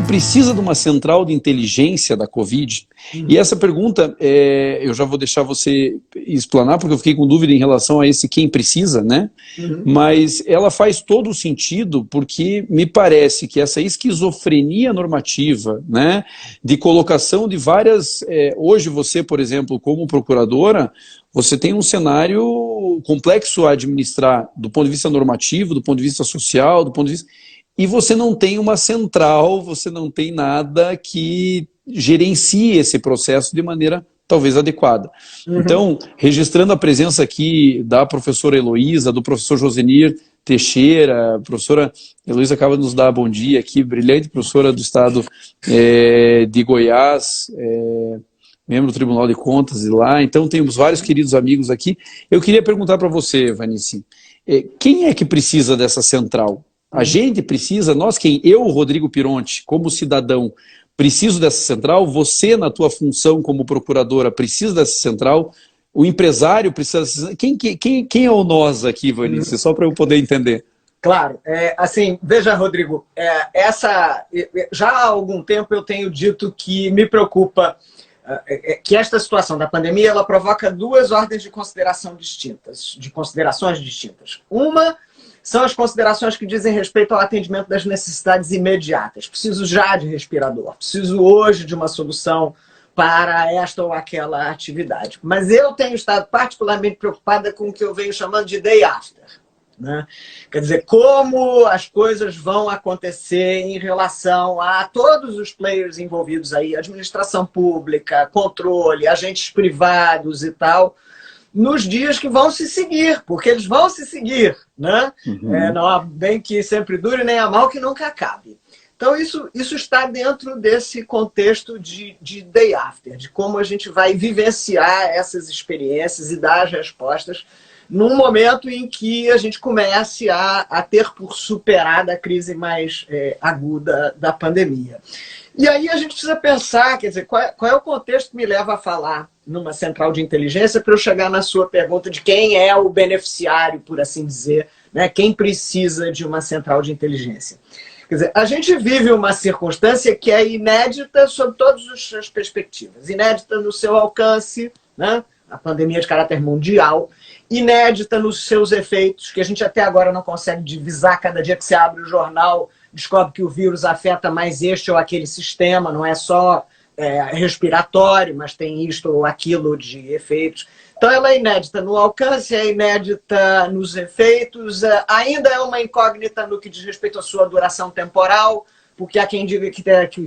precisa de uma central de inteligência da Covid? E essa pergunta, eu já vou deixar você explanar, porque eu fiquei com dúvida em relação a esse quem precisa, né? Mas ela faz todo o sentido, porque me parece que essa esquizofrenia normativa, né, de colocação de várias... hoje você, por exemplo, como procuradora, você tem um cenário complexo a administrar do ponto de vista normativo, do ponto de vista social, do ponto de vista... E você não tem uma central, você não tem nada que gerencie esse processo de maneira talvez adequada. Então, registrando a presença aqui da professora Heloísa, do professor Josenir Teixeira, a professora Heloísa acaba de nos dar bom dia aqui, brilhante professora do estado de Goiás, membro do Tribunal de Contas de lá, então temos vários queridos amigos aqui. Eu queria perguntar para você, Vanice, quem é que precisa dessa central? A gente precisa, eu, Rodrigo Pironte, como cidadão, preciso dessa central, você, na tua função como procuradora, precisa dessa central, o empresário precisa dessa central. Quem é o nós aqui, Vanice? Só para eu poder entender. Claro, assim, veja, Rodrigo, já há algum tempo eu tenho dito que me preocupa que esta situação da pandemia ela provoca duas ordens de considerações distintas. Uma são as considerações que dizem respeito ao atendimento das necessidades imediatas. Preciso já de respirador, preciso hoje de uma solução para esta ou aquela atividade. Mas eu tenho estado particularmente preocupada com o que eu venho chamando de day after, né? Quer dizer, como as coisas vão acontecer em relação a todos os players envolvidos aí, administração pública, controle, agentes privados e tal, nos dias que vão se seguir, porque eles vão se seguir, né? Não há bem que sempre dure, nem há mal que nunca acabe. Então, isso está dentro desse contexto de day after, de como a gente vai vivenciar essas experiências e dar as respostas num momento em que a gente comece a ter por superada a crise mais aguda da pandemia. E aí a gente precisa pensar, quer dizer, qual é o contexto que me leva a falar numa central de inteligência para eu chegar na sua pergunta de quem é o beneficiário, por assim dizer, né? Quem precisa de uma central de inteligência. Quer dizer, a gente vive uma circunstância que é inédita sob todas as perspectivas. Inédita no seu alcance, né? A pandemia de caráter mundial. Inédita nos seus efeitos, que a gente até agora não consegue divisar. Cada dia que você abre o jornal, descobre que o vírus afeta mais este ou aquele sistema, não é só respiratório, mas tem isto ou aquilo de efeitos. Então ela é inédita no alcance, é inédita nos efeitos, ainda é uma incógnita no que diz respeito à sua duração temporal, porque há quem diga que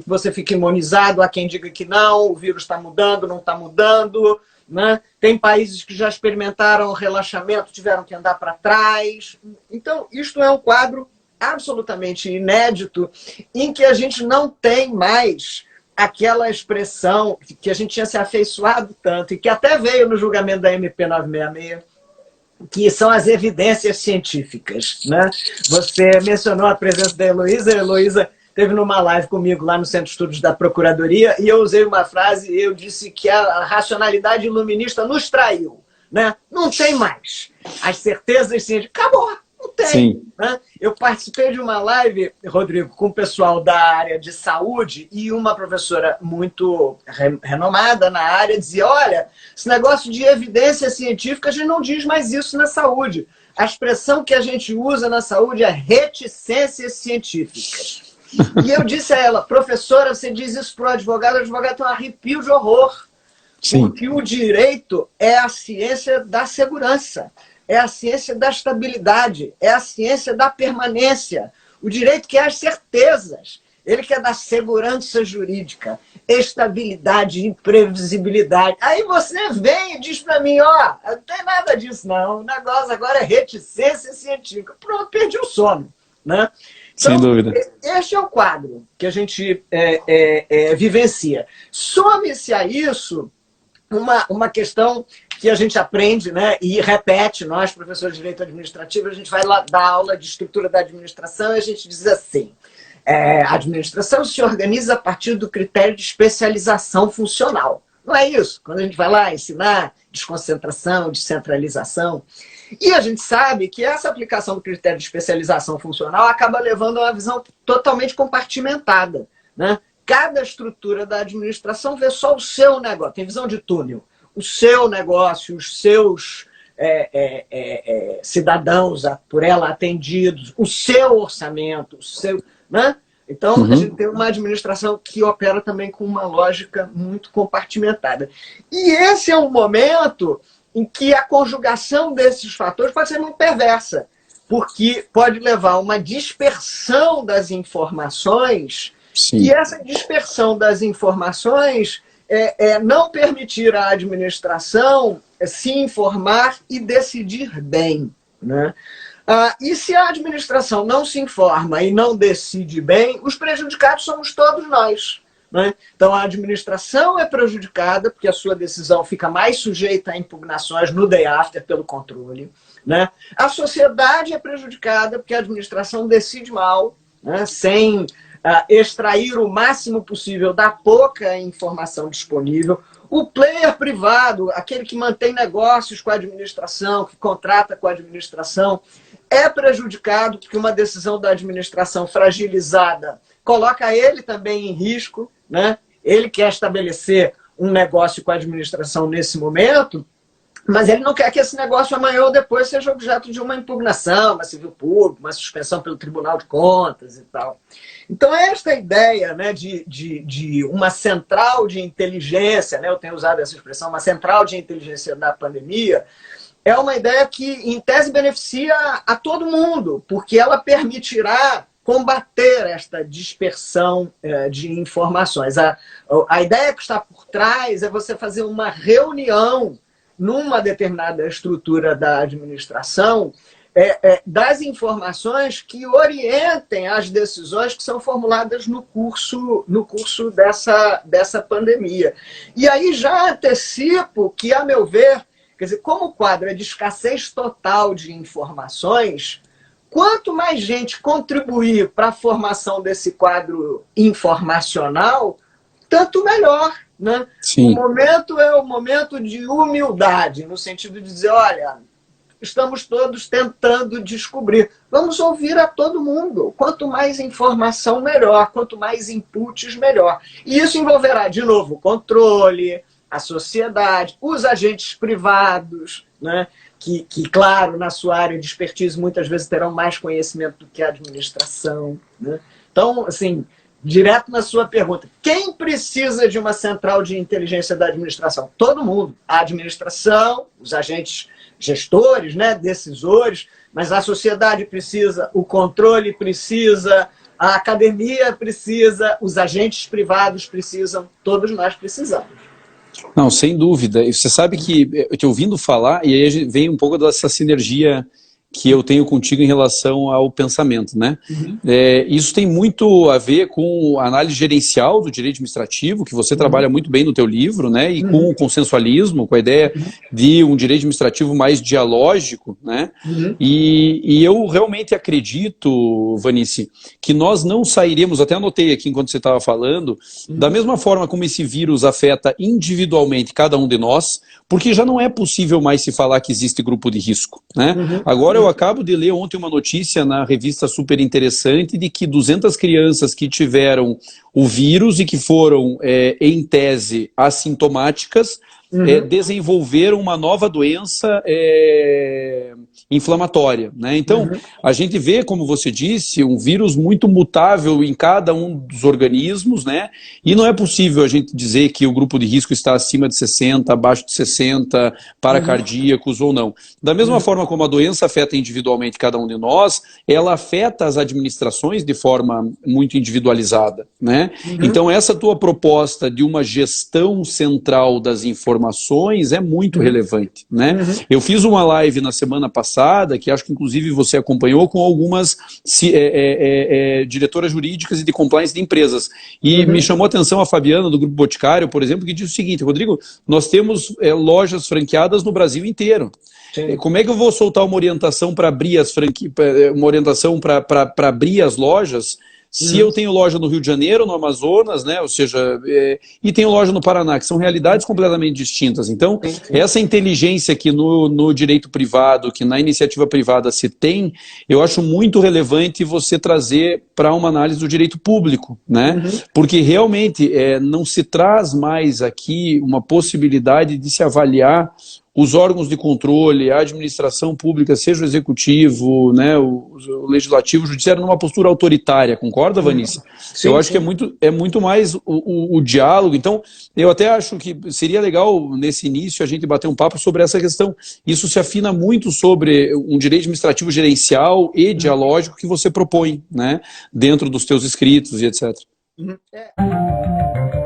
você fica imunizado, há quem diga que não, o vírus está mudando, não está mudando, né? Tem países que já experimentaram relaxamento, tiveram que andar para trás. Então, isto é um quadro absolutamente inédito em que a gente não tem mais aquela expressão que a gente tinha se afeiçoado tanto e que até veio no julgamento da MP 966, que são as evidências científicas, né? Você mencionou a presença da Heloísa. A Heloísa esteve numa live comigo lá no Centro de Estudos da Procuradoria e eu usei uma frase, eu disse que a racionalidade iluminista nos traiu, né? Não tem mais. As certezas científicas, acabou. Não tem. Né? Eu participei de uma live, Rodrigo, com o pessoal da área de saúde e uma professora muito renomada na área dizia, olha, esse negócio de evidência científica, a gente não diz mais isso na saúde. A expressão que a gente usa na saúde é reticências científicas. E eu disse a ela, professora, você diz isso para o advogado tem um arrepio de horror. Sim. Porque o direito é a ciência da segurança. É a ciência da estabilidade, é a ciência da permanência. O direito quer as certezas, ele quer dar segurança jurídica, estabilidade, imprevisibilidade. Aí você vem e diz para mim, ó, não tem nada disso não, o negócio agora é reticência científica. Pronto, perdi o sono, né? Então, sem dúvida. Este é o quadro que a gente vivencia. Some-se a isso uma questão que a gente aprende, né, e repete, nós, professores de Direito Administrativo, a gente vai lá dar aula de estrutura da administração e a gente diz assim, a administração se organiza a partir do critério de especialização funcional. Não é isso? Quando a gente vai lá ensinar desconcentração, descentralização. E a gente sabe que essa aplicação do critério de especialização funcional acaba levando a uma visão totalmente compartimentada né? Cada estrutura da administração vê só o seu negócio, tem visão de túnel. O seu negócio, os seus cidadãos por ela atendidos, o seu orçamento, o seu, né? Então, a gente tem uma administração que opera também com uma lógica muito compartimentada. E esse é um momento em que a conjugação desses fatores pode ser muito perversa, porque pode levar a uma dispersão das informações. Sim. E essa dispersão das informações não permitir à administração se informar e decidir bem, né? E se a administração não se informa e não decide bem, os prejudicados somos todos nós, né? Então a administração é prejudicada porque a sua decisão fica mais sujeita a impugnações no day after pelo controle, né? A sociedade é prejudicada porque a administração decide mal, né? Sem extrair o máximo possível da pouca informação disponível. O player privado, aquele que mantém negócios com a administração, que contrata com a administração, é prejudicado porque uma decisão da administração fragilizada coloca ele também em risco, né? Ele quer estabelecer um negócio com a administração nesse momento, mas ele não quer que esse negócio amanhã ou depois seja objeto de uma impugnação, uma civil pública, uma suspensão pelo Tribunal de Contas e tal. Então, esta ideia, né, de uma central de inteligência, né, eu tenho usado essa expressão, uma central de inteligência da pandemia, é uma ideia que, em tese, beneficia a todo mundo, porque ela permitirá combater esta dispersão de informações. A ideia que está por trás é você fazer uma reunião numa determinada estrutura da administração das informações que orientem as decisões que são formuladas no curso dessa pandemia. E aí já antecipo que, a meu ver, quer dizer, como o quadro é de escassez total de informações, quanto mais gente contribuir para a formação desse quadro informacional, tanto melhor, né? Sim. O momento é o momento de humildade, no sentido de dizer, olha, estamos todos tentando descobrir. Vamos ouvir a todo mundo. Quanto mais informação, melhor. Quanto mais inputs, melhor. E isso envolverá, de novo, o controle, a sociedade, os agentes privados, né? Que, claro, na sua área de expertise, muitas vezes terão mais conhecimento do que a administração, né? Então, assim, direto na sua pergunta, quem precisa de uma central de inteligência da administração? Todo mundo. A administração, os agentes gestores, né, decisores, mas a sociedade precisa, o controle precisa, a academia precisa, os agentes privados precisam, todos nós precisamos. Não, sem dúvida. E você sabe que, eu te ouvindo falar, e aí vem um pouco dessa sinergia que eu tenho contigo em relação ao pensamento, né? Isso tem muito a ver com a análise gerencial do direito administrativo, que você trabalha muito bem no teu livro, né? E com o consensualismo, com a ideia de um direito administrativo mais dialógico, né? E eu realmente acredito, Vanice, que nós não sairemos, até anotei aqui enquanto você estava falando, da mesma forma como esse vírus afeta individualmente cada um de nós, porque já não é possível mais se falar que existe grupo de risco, né? Agora eu acabo de ler ontem uma notícia na revista super interessante de que 200 crianças que tiveram o vírus e que foram, em tese, assintomáticas, desenvolveram uma nova doença inflamatória, né? Então, a gente vê, como você disse, um vírus muito mutável em cada um dos organismos, né? E não é possível a gente dizer que o grupo de risco está acima de 60, abaixo de 60, para cardíacos ou não. Da mesma forma como a doença afeta individualmente cada um de nós, ela afeta as administrações de forma muito individualizada, né? Então, essa tua proposta de uma gestão central das informações é muito relevante, né? Eu fiz uma live na semana passada, que acho que inclusive você acompanhou, com algumas diretoras jurídicas e de compliance de empresas. E me chamou a atenção a Fabiana, do Grupo Boticário, por exemplo, que disse o seguinte: Rodrigo, nós temos lojas franqueadas no Brasil inteiro. Sim. Como é que eu vou soltar uma orientação para abrir as franquias, uma orientação para abrir as lojas, Se eu tenho loja no Rio de Janeiro, no Amazonas, né, ou seja, e tenho loja no Paraná, que são realidades completamente distintas. Então, essa inteligência que no direito privado, que na iniciativa privada se tem, eu acho muito relevante você trazer para uma análise do direito público, né? Porque realmente não se traz mais aqui uma possibilidade de se avaliar os órgãos de controle, a administração pública, seja o executivo, né, o legislativo, o judiciário, numa postura autoritária, concorda, Vanice? Sim, eu acho sim. que é muito mais o diálogo. Então, eu até acho que seria legal, nesse início, a gente bater um papo sobre essa questão. Isso se afina muito sobre um direito administrativo gerencial e dialógico que você propõe, né, dentro dos teus escritos e etc. É.